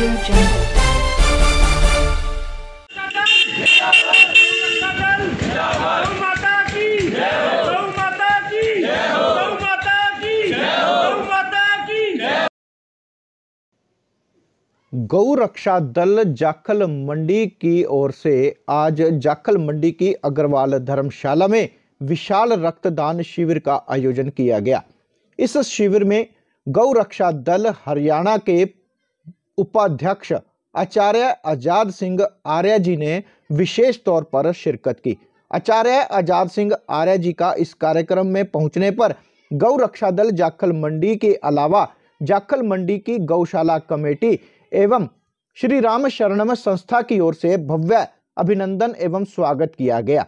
Audio Jungle. गौ रक्षा दल जाखल मंडी की ओर से आज जाखल मंडी की अग्रवाल धर्मशाला में विशाल रक्तदान शिविर का आयोजन किया गया। इस शिविर में गौ रक्षा दल हरियाणा के उपाध्यक्ष आचार्य आजाद सिंह आर्य जी ने विशेष तौर पर शिरकत की। आचार्य आजाद सिंह आर्य जी का इस कार्यक्रम में पहुंचने पर गौ रक्षा दल जाखल मंडी के अलावा जाखल मंडी की गौशाला कमेटी एवं श्री राम शरणम संस्था की ओर से भव्य अभिनंदन एवं स्वागत किया गया।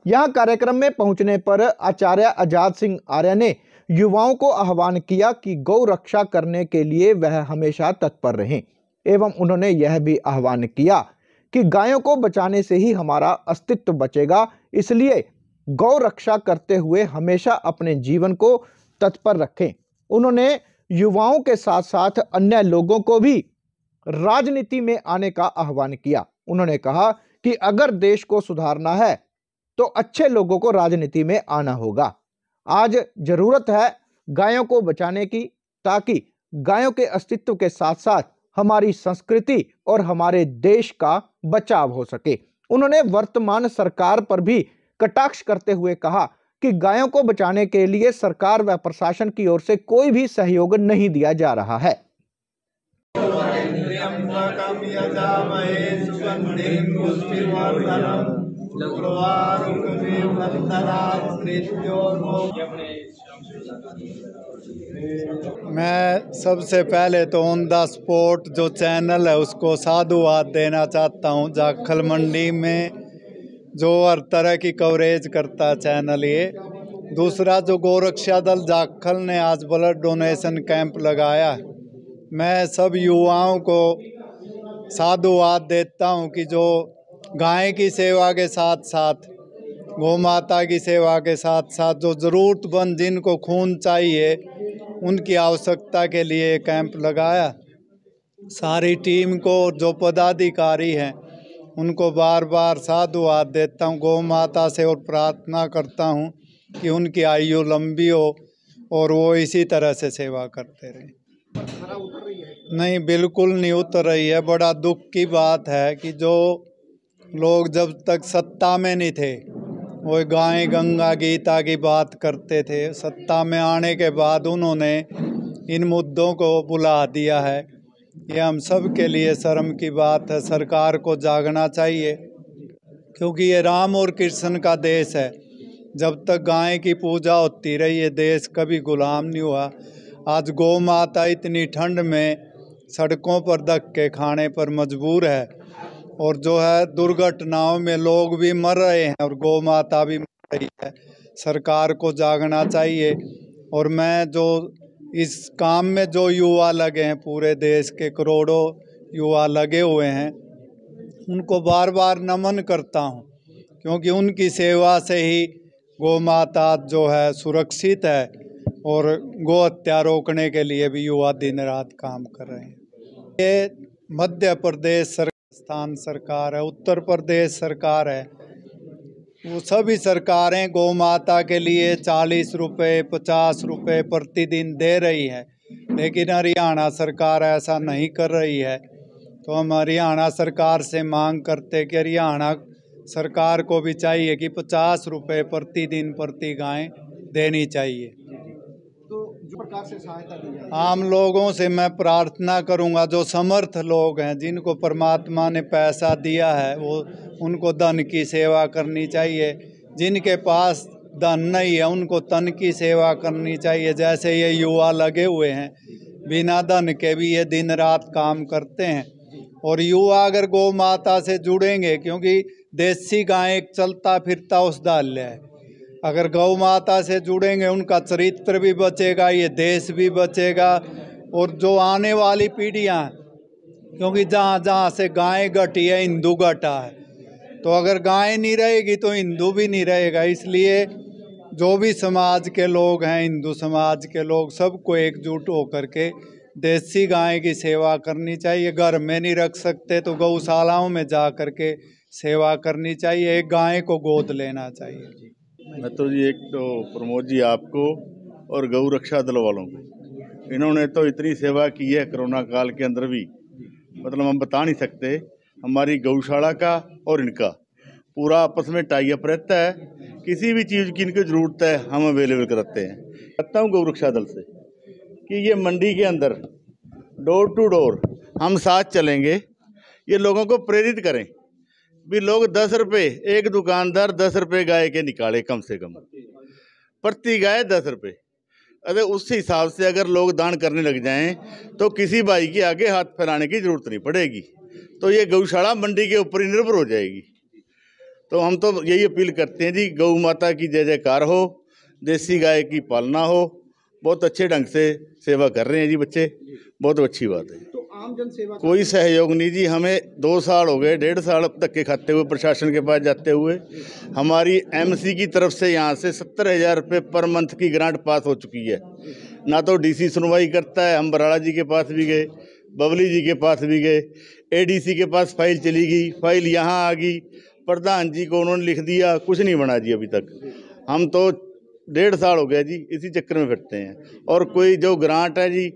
यहां कार्यक्रम में पहुंचने पर आचार्य आजाद सिंह आर्य ने युवाओं को आह्वान किया कि गौ रक्षा करने के लिए वह हमेशा तत्पर रहें एवं उन्होंने यह भी आह्वान किया कि गायों को बचाने से ही हमारा अस्तित्व बचेगा, इसलिए गौ रक्षा करते हुए हमेशा अपने जीवन को तत्पर रखें। उन्होंने युवाओं के साथ साथ अन्य लोगों को भी राजनीति में आने का आह्वान किया। उन्होंने कहा कि अगर देश को सुधारना है तो अच्छे लोगों को राजनीति में आना होगा। आज जरूरत है गायों को बचाने की, ताकि गायों के अस्तित्व के साथ साथ हमारी संस्कृति और हमारे देश का बचाव हो सके। उन्होंने वर्तमान सरकार पर भी कटाक्ष करते हुए कहा कि गायों को बचाने के लिए सरकार व प्रशासन की ओर से कोई भी सहयोग नहीं दिया जा रहा है। मैं सबसे पहले तो ऑन द स्पॉट जो चैनल है उसको साधुवाद देना चाहता हूँ। जाखल मंडी में जो हर तरह की कवरेज करता है चैनल ये। दूसरा जो गौरक्षा दल जाखल ने आज ब्लड डोनेशन कैंप लगाया, मैं सब युवाओं को साधुवाद देता हूँ कि जो गाय की सेवा के साथ साथ गौ माता की सेवा के साथ साथ जो ज़रूरतमंद जिनको खून चाहिए उनकी आवश्यकता के लिए कैंप लगाया। सारी टीम को जो पदाधिकारी हैं उनको बार बार साधुवाद देता हूँ। गौ माता से और प्रार्थना करता हूँ कि उनकी आयु लंबी हो और वो इसी तरह से सेवा करते रहें। नहीं, बिल्कुल नहीं उतर रही है। बड़ा दुख की बात है कि जो लोग जब तक सत्ता में नहीं थे वो गाय गंगा गीता की बात करते थे, सत्ता में आने के बाद उन्होंने इन मुद्दों को बुला दिया है। ये हम सब के लिए शर्म की बात है। सरकार को जागना चाहिए, क्योंकि ये राम और कृष्ण का देश है। जब तक गाय की पूजा होती रही ये देश कभी गुलाम नहीं हुआ। आज गौ माता इतनी ठंड में सड़कों पर धक्के खाने पर मजबूर है और जो है दुर्घटनाओं में लोग भी मर रहे हैं और गौ माता भी मर रही है। सरकार को जागना चाहिए। और मैं जो इस काम में जो युवा लगे हैं, पूरे देश के करोड़ों युवा लगे हुए हैं, उनको बार बार नमन करता हूं, क्योंकि उनकी सेवा से ही गौ माता जो है सुरक्षित है और गौ हत्या रोकने के लिए भी युवा दिन रात काम कर रहे हैं। ये मध्य प्रदेश राजस्थान सरकार है, उत्तर प्रदेश सरकार है, वो सभी सरकारें गौ माता के लिए 40 रुपये 50 रुपये प्रतिदिन दे रही है, लेकिन हरियाणा सरकार ऐसा नहीं कर रही है। तो हम हरियाणा सरकार से मांग करते कि हरियाणा सरकार को भी चाहिए कि 50 रुपये प्रतिदिन प्रति गाय देनी चाहिए। तो जो प्रकार से सहायता दी जाए, आम लोगों से मैं प्रार्थना करूंगा, जो समर्थ लोग हैं जिनको परमात्मा ने पैसा दिया है वो उनको धन की सेवा करनी चाहिए। जिनके पास धन नहीं है उनको तन की सेवा करनी चाहिए। जैसे ये युवा लगे हुए हैं, बिना धन के भी ये दिन रात काम करते हैं। और युवा अगर गौ माता से जुड़ेंगे, क्योंकि देसी गाय एक चलता फिरता औषधालय है, अगर गौ माता से जुड़ेंगे उनका चरित्र भी बचेगा, ये देश भी बचेगा। और जो आने वाली पीढ़ियां, क्योंकि जहाँ जहाँ से गाय घटी है हिंदू घटा है, तो अगर गाय नहीं रहेगी तो हिंदू भी नहीं रहेगा। इसलिए जो भी समाज के लोग हैं, हिंदू समाज के लोग, सबको एकजुट होकर के देसी गाय की सेवा करनी चाहिए। घर में नहीं रख सकते तो गौशालाओं में जा करके सेवा करनी चाहिए। एक गाय को गोद लेना चाहिए। मैं तो जी एक तो प्रमोद जी आपको और गौ रक्षा दल वालों को, इन्होंने तो इतनी सेवा की है कोरोना काल के अंदर भी, मतलब हम बता नहीं सकते। हमारी गौशाला का और इनका पूरा आपस में टाई अप रहता है। किसी भी चीज़ की इनको ज़रूरत है हम अवेलेबल कराते हैं। कहता हूँ गौ रक्षा दल से कि ये मंडी के अंदर डोर टू डोर हम साथ चलेंगे, ये लोगों को प्रेरित करें भी लोग 10 रुपये, एक दुकानदार 10 रुपये गाय के निकाले कम से कम, प्रति गाय 10 रुपये। अगर उस हिसाब से अगर लोग दान करने लग जाएं तो किसी भाई के आगे हाथ फैलाने की जरूरत नहीं पड़ेगी। तो ये गौशाला मंडी के ऊपर ही निर्भर हो जाएगी। तो हम तो यही अपील करते हैं जी, गौ माता की जय जयकार हो, देसी गाय की पालना हो। बहुत अच्छे ढंग से सेवा कर रहे हैं जी बच्चे, बहुत अच्छी बात है। तो आम जन सेवा कोई सहयोग नहीं जी, हमें 2 साल हो गए, 1.5 साल धक्के खाते हुए प्रशासन के पास जाते हुए। हमारी एमसी की तरफ से यहाँ से 70,000 रुपये पर मंथ की ग्रांट पास हो चुकी है। ना तो डीसी सुनवाई करता है। हम बराड़ा जी के पास भी गए, बबली जी के पास भी गए, एडीसी के पास फाइल चली गई, फाइल यहाँ आ गई, प्रधान जी को उन्होंने लिख दिया, कुछ नहीं बना जी अभी तक। हम तो 1.5 साल हो गया जी इसी चक्कर में फिरते हैं। और कोई जो ग्रांट है जी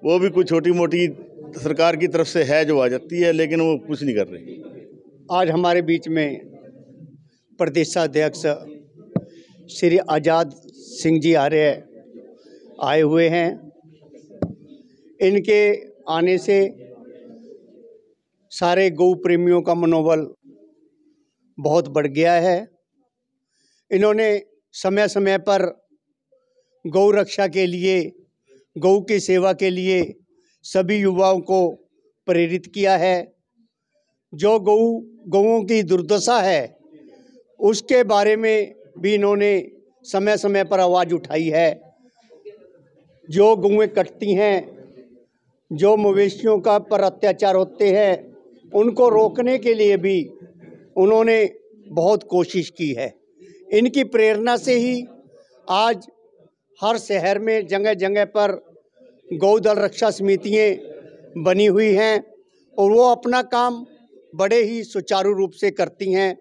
वो भी कुछ छोटी मोटी सरकार की तरफ से है जो आ जाती है, लेकिन वो कुछ नहीं कर रही। आज हमारे बीच में प्रदेशाध्यक्ष श्री आज़ाद सिंह जी आर्य आए हुए हैं। इनके आने से सारे गौ प्रेमियों का मनोबल बहुत बढ़ गया है। इन्होंने समय समय पर गौ रक्षा के लिए, गौ की सेवा के लिए सभी युवाओं को प्रेरित किया है। जो गौओं की दुर्दशा है उसके बारे में भी इन्होंने समय समय पर आवाज़ उठाई है। जो गौएं कटती हैं, जो मवेशियों का पर अत्याचार होते हैं, उनको रोकने के लिए भी उन्होंने बहुत कोशिश की है। इनकी प्रेरणा से ही आज हर शहर में जगह जगह पर गौदल रक्षा समितियाँ बनी हुई हैं और वो अपना काम बड़े ही सुचारू रूप से करती हैं।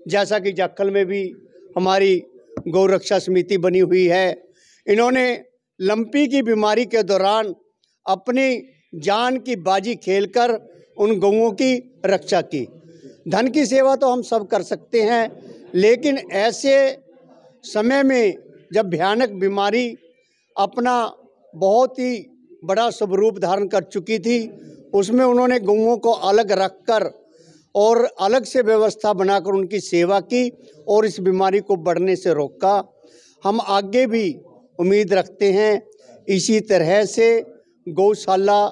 जैसा कि जाखल में भी हमारी गौ रक्षा समिति बनी हुई है। इन्होंने लंपी की बीमारी के दौरान अपनी जान की बाजी खेलकर उन गौओं की रक्षा की। धन की सेवा तो हम सब कर सकते हैं, लेकिन ऐसे समय में जब भयानक बीमारी अपना बहुत ही बड़ा स्वरूप धारण कर चुकी थी, उसमें उन्होंने गौओं को अलग रखकर और अलग से व्यवस्था बनाकर उनकी सेवा की और इस बीमारी को बढ़ने से रोका। हम आगे भी उम्मीद रखते हैं इसी तरह से गौशाला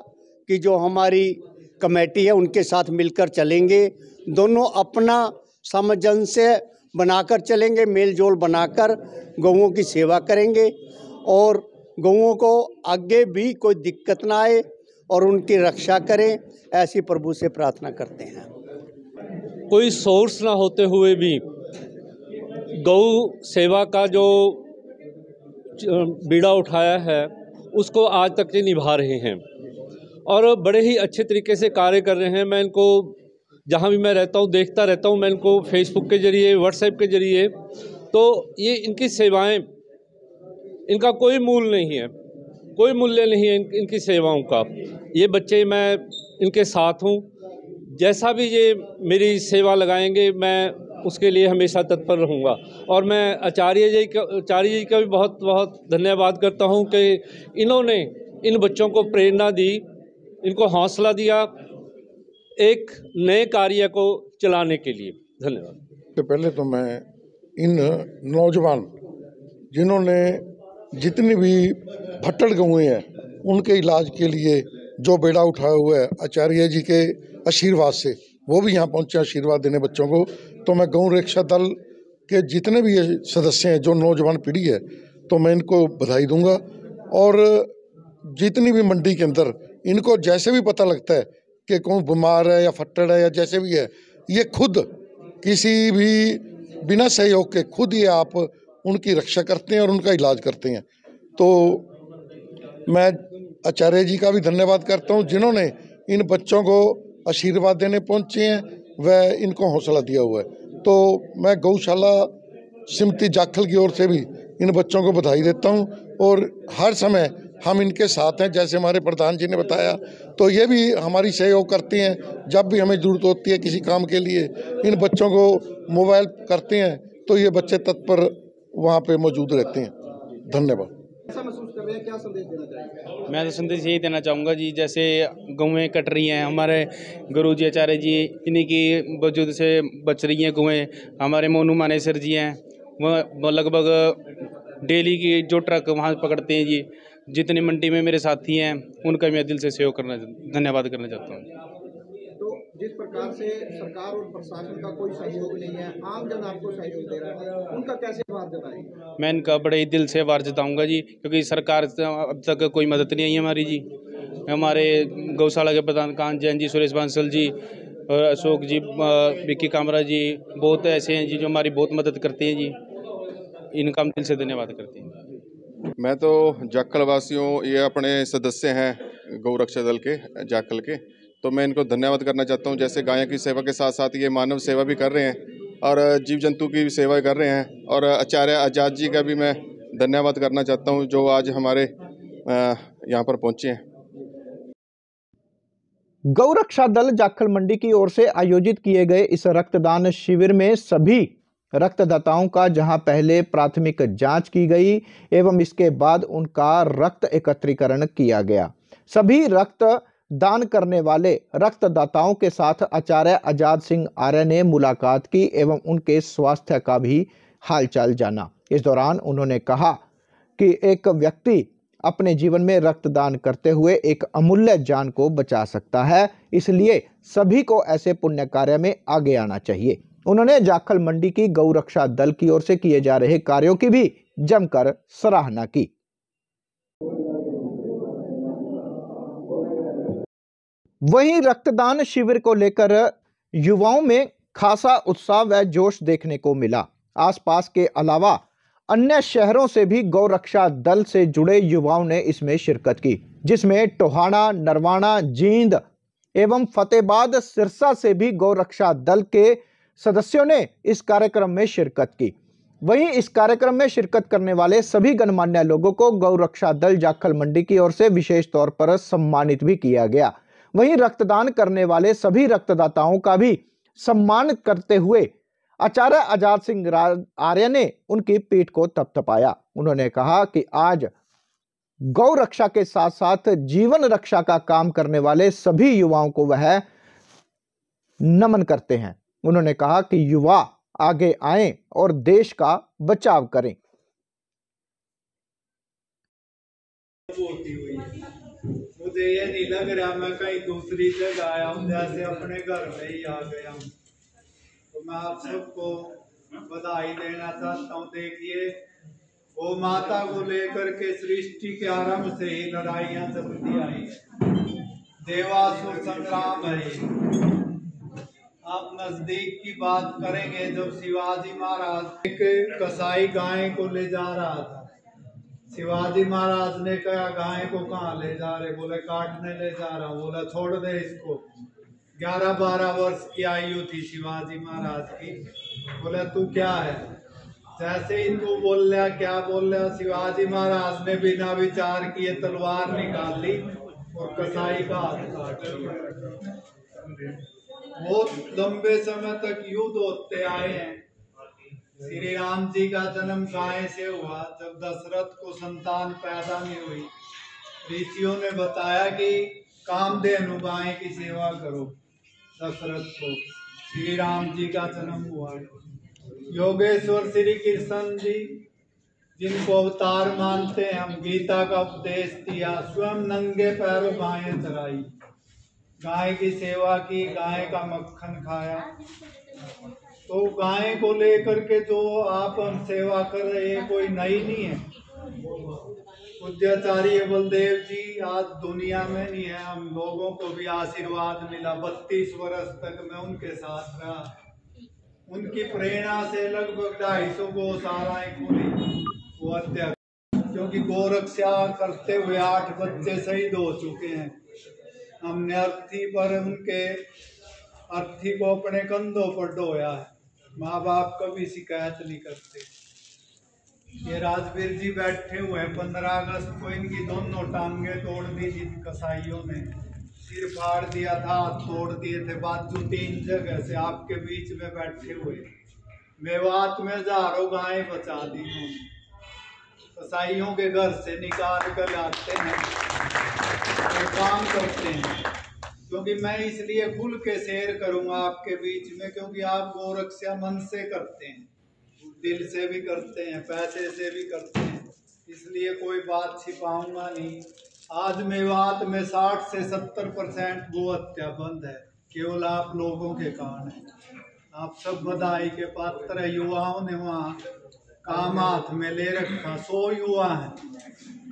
की जो हमारी कमेटी है उनके साथ मिलकर चलेंगे। दोनों अपना सामंजस्य बनाकर चलेंगे, मेल जोल बनाकर गौओं की सेवा करेंगे और गौओं को आगे भी कोई दिक्कत ना आए और उनकी रक्षा करें, ऐसी प्रभु से प्रार्थना करते हैं। कोई सोर्स ना होते हुए भी गौ सेवा का जो बीड़ा उठाया है उसको आज तक ये निभा रहे हैं और बड़े ही अच्छे तरीके से कार्य कर रहे हैं। मैं इनको जहाँ भी मैं रहता हूँ देखता रहता हूँ, मैं इनको फेसबुक के ज़रिए, व्हाट्सएप के ज़रिए, तो ये इनकी सेवाएं, इनका कोई मूल नहीं है, कोई मूल्य नहीं है इनकी सेवाओं का। ये बच्चे, मैं इनके साथ हूँ, जैसा भी ये मेरी सेवा लगाएंगे मैं उसके लिए हमेशा तत्पर रहूँगा। और मैं आचार्य जी का भी बहुत बहुत धन्यवाद करता हूँ कि इन्होंने इन बच्चों को प्रेरणा दी, इनको हौसला दिया एक नए कार्य को चलाने के लिए। धन्यवाद। तो पहले तो मैं इन नौजवान जिन्होंने जितनी भी फट्टड़ गौएं हैं उनके इलाज के लिए जो बेड़ा उठाया हुआ है आचार्य जी के आशीर्वाद से, वो भी यहाँ पहुँचे आशीर्वाद देने बच्चों को। तो मैं गौ रक्षा दल के जितने भी सदस्य हैं, जो नौजवान पीढ़ी है, तो मैं इनको बधाई दूंगा। और जितनी भी मंडी के अंदर इनको जैसे भी पता लगता है कि कौन बीमार है या फट्टड़ है या जैसे भी है, ये खुद किसी भी बिना सहयोग के खुद ये आप उनकी रक्षा करते हैं और उनका इलाज करते हैं। तो मैं आचार्य जी का भी धन्यवाद करता हूँ जिन्होंने इन बच्चों को आशीर्वाद देने पहुँचे हैं व इनको हौसला दिया हुआ है। तो मैं गौशाला समिति जाखल की ओर से भी इन बच्चों को बधाई देता हूँ और हर समय हम इनके साथ हैं। जैसे हमारे प्रधान जी ने बताया, तो ये भी हमारी सहयोग करती हैं। जब भी हमें ज़रूरत होती है किसी काम के लिए, इन बच्चों को मोबाइल करते हैं तो ये बच्चे तत्पर वहाँ पे मौजूद रहते हैं। धन्यवाद। कैसा महसूस कर रहे हैं, क्या संदेश देना चाहेंगे? मैं तो संदेश यही देना चाहूँगा जी, जैसे गौएँ कट रही हैं, हमारे गुरु जी आचार्य जी इन्हीं की वजूद से बच रही हैं गौएँ। हमारे मोनू मानेसर जी हैं, वह लगभग डेली की जो ट्रक वहाँ पकड़ते हैं जी। जितनी मंडी में मेरे साथी हैं उनका मैं दिल से सहयोग धन्यवाद करना चाहता हूँ। तो जिस प्रकार से सरकार और प्रशासन का कोई सहयोग नहीं है, आम जन आपको सहयोग दे रहा है, उनका कैसे आभार जताएंगे? मैं इनका बड़े ही दिल से आभार जताऊँगा जी, क्योंकि सरकार से अब तक कोई मदद नहीं आई हमारी जी। हमारे गौशाला के प्रधान कांत जैन जी, सुरेश बांसल जी और अशोक जी, विक्की कामरा जी, बहुत ऐसे हैं जी जो हमारी बहुत मदद करते हैं जी। इनका हम दिल से धन्यवाद करते हैं। मैं तो जाखल वासियों, ये अपने सदस्य हैं गौ रक्षा दल के जाखल के, तो मैं इनको धन्यवाद करना चाहता हूँ। जैसे गायों की सेवा के साथ साथ ये मानव सेवा भी कर रहे हैं और जीव जंतु की भी सेवा कर रहे हैं। और आचार्य आजाद जी का भी मैं धन्यवाद करना चाहता हूँ जो आज हमारे यहाँ पर पहुँचे हैं। गौ रक्षा दल जाखल मंडी की ओर से आयोजित किए गए इस रक्तदान शिविर में सभी रक्तदाताओं का जहां पहले प्राथमिक जांच की गई एवं इसके बाद उनका रक्त एकत्रीकरण किया गया। सभी रक्त दान करने वाले रक्तदाताओं के साथ आचार्य आजाद सिंह आर्य ने मुलाकात की एवं उनके स्वास्थ्य का भी हालचाल जाना। इस दौरान उन्होंने कहा कि एक व्यक्ति अपने जीवन में रक्तदान करते हुए एक अमूल्य जान को बचा सकता है, इसलिए सभी को ऐसे पुण्य कार्य में आगे आना चाहिए। उन्होंने जाखल मंडी की गौ रक्षा दल की ओर से किए जा रहे कार्यों की भी जमकर सराहना की। वहीं रक्तदान शिविर को लेकर युवाओं में खासा उत्साह व जोश देखने को मिला। आसपास के अलावा अन्य शहरों से भी गौ रक्षा दल से जुड़े युवाओं ने इसमें शिरकत की, जिसमें टोहाना, नरवाना, जींद एवं फतेहाबाद सिरसा से भी गौ रक्षा दल के सदस्यों ने इस कार्यक्रम में शिरकत की। वहीं इस कार्यक्रम में शिरकत करने वाले सभी गणमान्य लोगों को गौ रक्षा दल जाखल मंडी की ओर से विशेष तौर पर सम्मानित भी किया गया। वहीं रक्तदान करने वाले सभी रक्तदाताओं का भी सम्मान करते हुए आचार्य आजाद सिंह आर्य ने उनकी पीठ को थपथपाया। उन्होंने कहा कि आज गौ रक्षा के साथ साथ जीवन रक्षा का काम करने वाले सभी युवाओं को वह नमन करते हैं। उन्होंने कहा कि युवा आगे आएं और देश का बचाव करें। मुझे ये नहीं लग रहा मैं कहीं दूसरी जगह आया हूँ, जैसे अपने घर में ही आ गया हूँ। तो मैं आप सबको बधाई देना चाहता हूँ। देखिए, वो माता को लेकर के सृष्टि के आरंभ से ही लड़ाइयाँ चलती आई, देवासुर संग्राम है। आप नजदीक की बात करेंगे, जब शिवाजी महाराज एक कसाई गाय को ले जा रहा था, शिवाजी महाराज ने कहा गाय को कहाँ ले जा रहे? बोले काटने ले जा रहा हूँ। बोला छोड़ दे इसको। 11-12 वर्ष की आयु थी शिवाजी महाराज की। बोले तू क्या है? जैसे ही तू बोल रहा, क्या बोल रहा, शिवाजी महाराज ने बिना विचार किए तलवार निकाल ली और कसाई का हाथ काट दिया। बहुत लंबे समय तक युद्ध होते आए हैं। श्री राम जी का जन्म गाय से हुआ। जब दशरथ को संतान पैदा नहीं हुई, ऋषियों ने बताया कि कामधेनु गाय की सेवा करो। दशरथ को श्री राम जी का जन्म हुआ। योगेश्वर श्री कृष्ण जी, जिनको अवतार मानते हैं हम, गीता का उपदेश दिया, स्वयं नंगे पैरों गायें चराई, गाय की सेवा की, गाय का मक्खन खाया। तो गाय को लेकर के जो आप हम सेवा कर रहे हैं कोई नई नहीं है। पूज्याचार्य बलदेव जी आज दुनिया में नहीं है, हम लोगों को भी आशीर्वाद मिला। 32 वर्ष तक मैं उनके साथ रहा। उनकी प्रेरणा से लगभग 250 गौशालाएं खुली। वो अध्यक्ष क्योंकि गोरक्षा करते हुए 8 बच्चे शहीद हो चुके हैं। हमने अर्थी पर उनके अर्थी को अपने कंधों पर ढोया है। माँ बाप कभी शिकायत नहीं करते। ये राजवीर जी बैठे हुए हैं, 15 अगस्त को इनकी दोनों टांगे तोड़ दी थी कसाईयों ने, सिर फाड़ दिया था, हाथ तोड़ दिए थे, बाजू 3 जगह से आपके बीच में बैठे हुए। मेवात में हजारों गायें बचा दी उन्होंने, कसाईयों के घर से निकाल कर लाते हैं और काम करते हैं। क्योंकि मैं इसलिए खुल के शेयर करूंगा आपके बीच में, क्योंकि आप गोरक्षा मन से करते हैं, दिल से भी करते हैं, पैसे से भी करते हैं, इसलिए कोई बात छिपाऊंगा नहीं। आज मेवात में 60 से 70% गो हत्या बंद है, केवल आप लोगों के कारण है। आप सब बधाई के पात्र है। युवाओं ने वहाँ काम हाथ में ले रखा, 100 युवा हैं,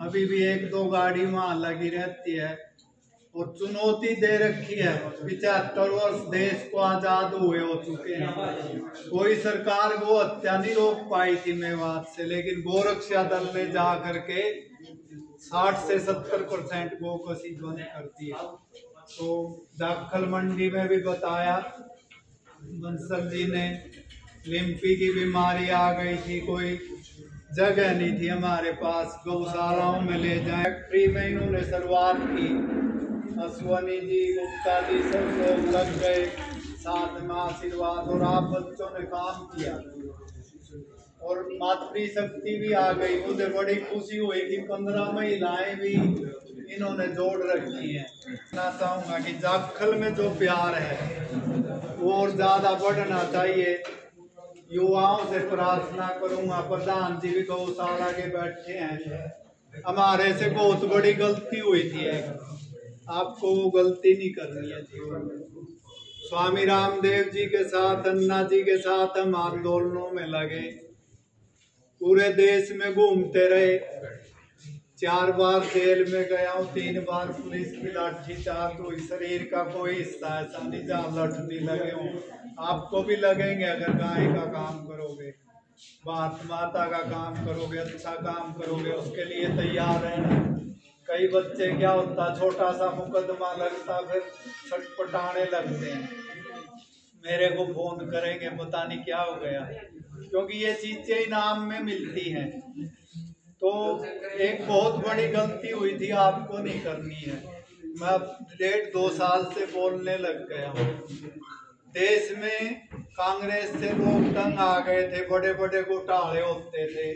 अभी भी 1-2 गाड़ी वहाँ लगी रहती है और चुनौती दे रखी है। 75 वर्ष देश को आजाद हुए हो चुके हैं, कोई सरकार गो हत्या नहीं रोक पाई थी मेवात से, लेकिन गोरक्षा दल ने जा करके 60 से 70% गोकशी बंद कर दिया। तो जाखल मंडी में भी बताया बंसल जी ने, लिम्पी की बीमारी आ गई थी, कोई जगह नहीं थी हमारे पास, गौशालाओं में ले जाए। फ्री में इन्होंने शुरुआत की, अश्वनी जी, गुप्ता जी सब लोग लग गए साथ में, आशीर्वाद, और आप बच्चों ने काम किया और मातृ शक्ति भी आ गई। मुझे बड़ी खुशी हुई कि 15 महिलाएं भी इन्होंने जोड़ रखी हैं। मैं चाहूँगा कि जाखल में जो प्यार है वो और ज़्यादा बढ़ना चाहिए। युवाओं से प्रार्थना करूँगा, प्रधान जी भी गौशाला के बैठे हैं, हमारे से बहुत बड़ी गलती हुई थी, आपको वो गलती नहीं करनी है जीवन में। स्वामी रामदेव जी के साथ, अन्ना जी के साथ हम आंदोलनों में लगे, पूरे देश में घूमते रहे, 4 बार जेल में गया हूँ, 3 बार पुलिस की लाठीचार्ज हुई, शरीर का कोई हिस्सा ऐसा नहीं जहाँ लठ नहीं लगे हों। आपको भी लगेंगे अगर गाय का काम करोगे, भारत माता का काम करोगे, अच्छा काम करोगे, उसके लिए तैयार रहना। कई बच्चे क्या होता, छोटा सा मुकदमा लगता फिर छटपटाने लगते हैं, मेरे को फोन करेंगे पता नहीं क्या हो गया, क्योंकि ये चीजें इनाम में मिलती हैं। तो एक बहुत बड़ी गलती हुई थी, आपको नहीं करनी है। मैं 1.5-2 साल से बोलने लग गया हूँ। देश में कांग्रेस से लोग तंग आ गए थे, बड़े बड़े घोटाले होते थे,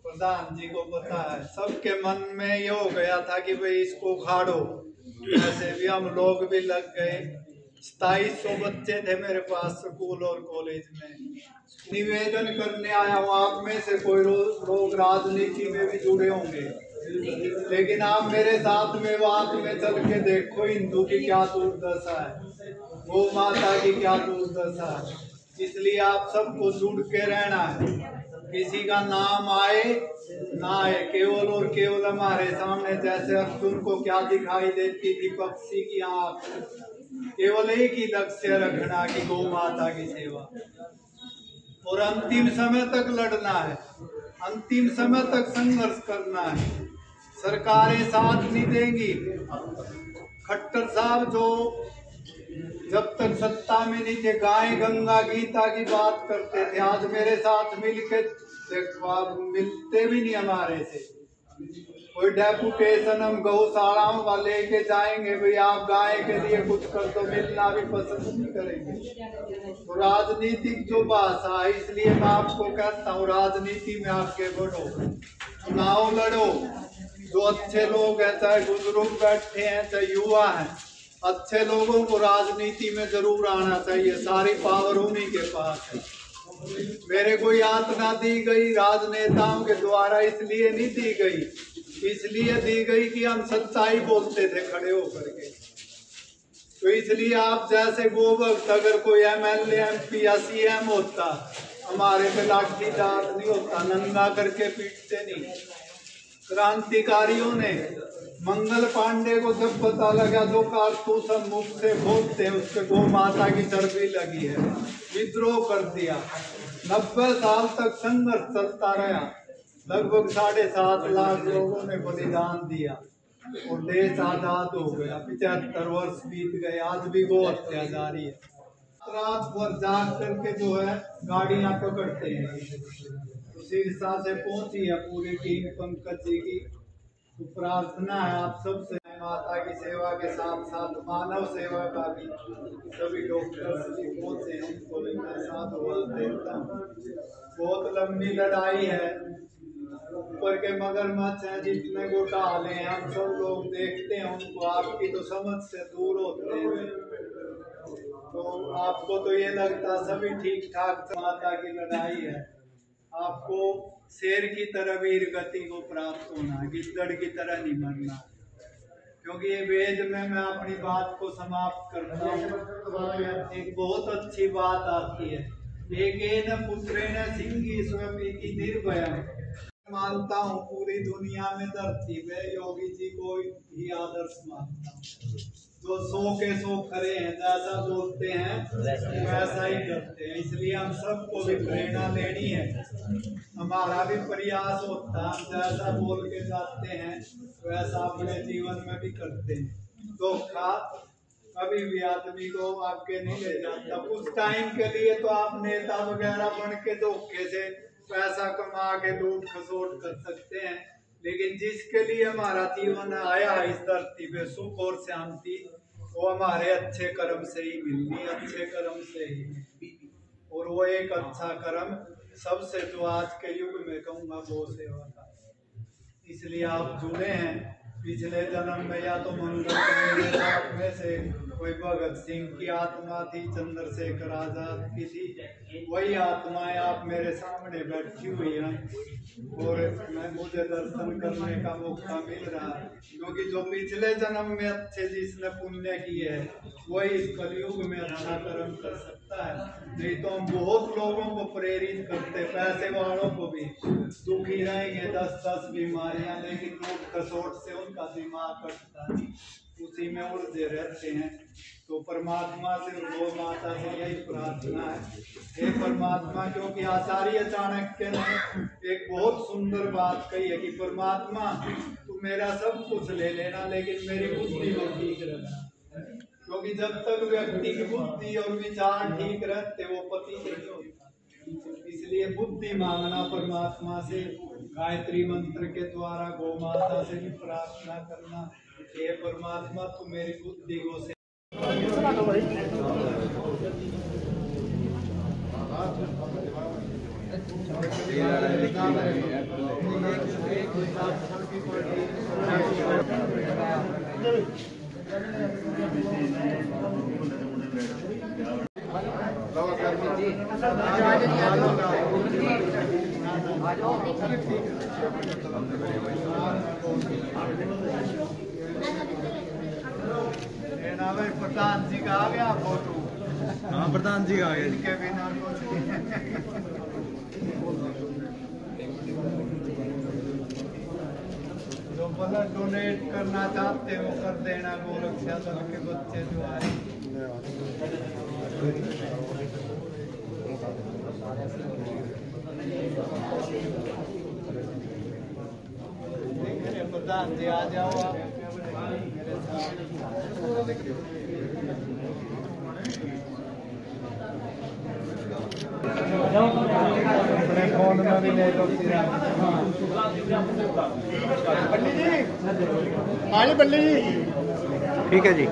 प्रधान जी को पता है। सबके मन में ये हो गया था कि भाई इसको उखाड़ो, ऐसे भी हम लोग भी लग गए। 2700 बच्चे थे मेरे पास स्कूल और कॉलेज में। निवेदन करने आया हूँ, आप में से कोई लोग राजनीति में भी जुड़े होंगे, लेकिन आप मेरे साथ में बात में चल के देखो हिंदू की क्या दुर्दशा है, गौ माता की क्या दुर्दशा है। इसलिए आप सबको जुड़ के रहना है, किसी का नाम आए ना आए, केवल और केवल हमारे सामने जैसे अर्जुन को क्या दिखाई देती थी, पक्षी की आँख, केवल एक ही लक्ष्य रखना कि गौ माता की सेवा, और अंतिम समय तक लड़ना है, अंतिम समय तक संघर्ष करना है। सरकारें साथ नहीं देंगी। खट्टर साहब जो जब तक सत्ता में नहीं थे गाय गंगा गीता की बात करते थे, आज मेरे साथ मिलके देखो, आप मिलते भी नहीं हमारे से। कोई डेपुटेशन हम गौशालाओं का लेके जाएंगे, भाई आप गाय के लिए कुछ कर दो, मिलना भी पसंद नहीं करेंगे। तो राजनीतिक जो भाषा है, इसलिए मैं आपको कहता हूँ राजनीति में आगे बढ़ो, चुनाव लड़ो। जो अच्छे लोग हैं, चाहे बुजुर्ग बैठे हैं चाहे युवा हैं, अच्छे लोगों को राजनीति में जरूर आना चाहिए, सारी पावर उन्हीं के पास है। मेरे को यातना दी गई राजनेताओं के द्वारा, इसलिए नहीं दी गई, इसलिए दी गई कि हम सच्चाई बोलते थे खड़े होकर के। तो इसलिए आप जैसे गोभक्त अगर कोई MLA MP या CM होता, हमारे पे लाठीचार्ज नहीं होता, नंगा करके पीटते नहीं। क्रांतिकारियों ने मंगल पांडे को जब पता लगा जो कारतूस हम मुख से बोलते हैं उसके गौ माता की चर्बी लगी है, विद्रोह कर दिया। 90 साल तक संघर्ष चलता रहा, लगभग 7.5 लाख लोगों ने बलिदान दिया और देश आजाद हो गया। 75 वर्ष बीत गए, आज भी वो हत्या जारी है। रात भर जाग करके जो है गाड़ियां पकड़ते हैं। तो सिरसा से पहुंची है पूरी टीम पंकज जी की। तो प्रार्थना है आप सबसे, माता की सेवा के साथ साथ मानव सेवा का भी सभी डॉक्टर्स भी पहुंचे हैं, उनको भी मैं साधुवाद देता हूँ। बहुत लंबी लड़ाई है, ऊपर के मगरमच्छ हैं जितने घोटाले हैं हम सब लोग देखते हैं उनको, आपकी तो समझ से दूर होते हैं। तो आपको तो ये लगता सभी ठीक ठाक, माता की लड़ाई है। आपको शेर की तरह वीर गति को प्राप्त होना, गिद्दड़ की तरह नहीं मरना। क्योंकि ये वेद में मैं अपनी बात को समाप्त करता हूँ। एक बहुत अच्छी बात आती है, एकेन पुत्रेण सिंही स्वपीति निर्भयम्। मानता हूँ पूरी दुनिया में धरती पे योगी जी को ही आदर्श मानता हूँ। जो 100 के 100 खरे हैं, जैसा बोलते हैं वैसा ही करते हैं। इसलिए हम सबको भी प्रेरणा लेनी है, हमारा भी प्रयास होता है, हम जैसा बोल के जाते हैं वैसा अपने जीवन में भी करते हैं। धोखा कभी भी आदमी को आगे नहीं ले जाता। कुछ टाइम के लिए तो आप नेता वगैरह बन के धोखे से पैसा कमा के लूट खसोट कर सकते हैं, लेकिन जिसके लिए हमारा जीवन आया है इस धरती पे सुख और शांति, वो हमारे अच्छे कर्म से ही मिलनी, अच्छे कर्म से ही। और वो एक अच्छा कर्म सबसे जो आज के युग में कहूँगा वो सेवा का। इसलिए आप जुड़े हैं। पिछले जन्म में या तो मंगल में से कोई भगत सिंह की आत्मा थी, चंद्रशेखर आजाद की थी, वही आत्माएं आप मेरे सामने बैठी हुई हैं और मुझे दर्शन करने का मौका मिल रहा है। क्योंकि जो पिछले जन्म में अच्छे जिसने पुण्य किए है वही इस कलयुग में अच्छा कर्म कर सकता है। नहीं तो हम बहुत लोगों को प्रेरित करते, पैसे वालों को भी, दुखी रहेंगे 10-10 बीमारियां, लेकिन लूट खसोट से उनका दिमाग कटता है, उसी में उलझे रहते हैं। तो परमात्मा से, गौ माता से यही प्रार्थना है, हे परमात्मा। क्योंकि आचार्य चाणक्य ने एक बहुत सुंदर बात कही है कि परमात्मा तू मेरा सब कुछ ले लेना लेकिन मेरी बुद्धि को ठीक रखना। क्योंकि जब तक व्यक्ति की बुद्धि और विचार ठीक रहते वो पति नहीं होता। इसलिए बुद्धि मांगना परमात्मा से, गायत्री मंत्र के द्वारा गौ माता से भी प्रार्थना करना, हे परमात्मा तू मेरी बुद्धि को से। प्रधान जी का आ गया फोटो। हाँ प्रधान जी का आ गया, इनके बिना जो ब्लड डोनेट करना चाहते हो कर देना। गोरक्षा दल के बच्चे जो आए प्रधान जी आ जाओ आप मेरे साथ। अपने फोन में भी ले लो। बल्ली जी, हाँ जी बल्ली जी, ठीक है जी।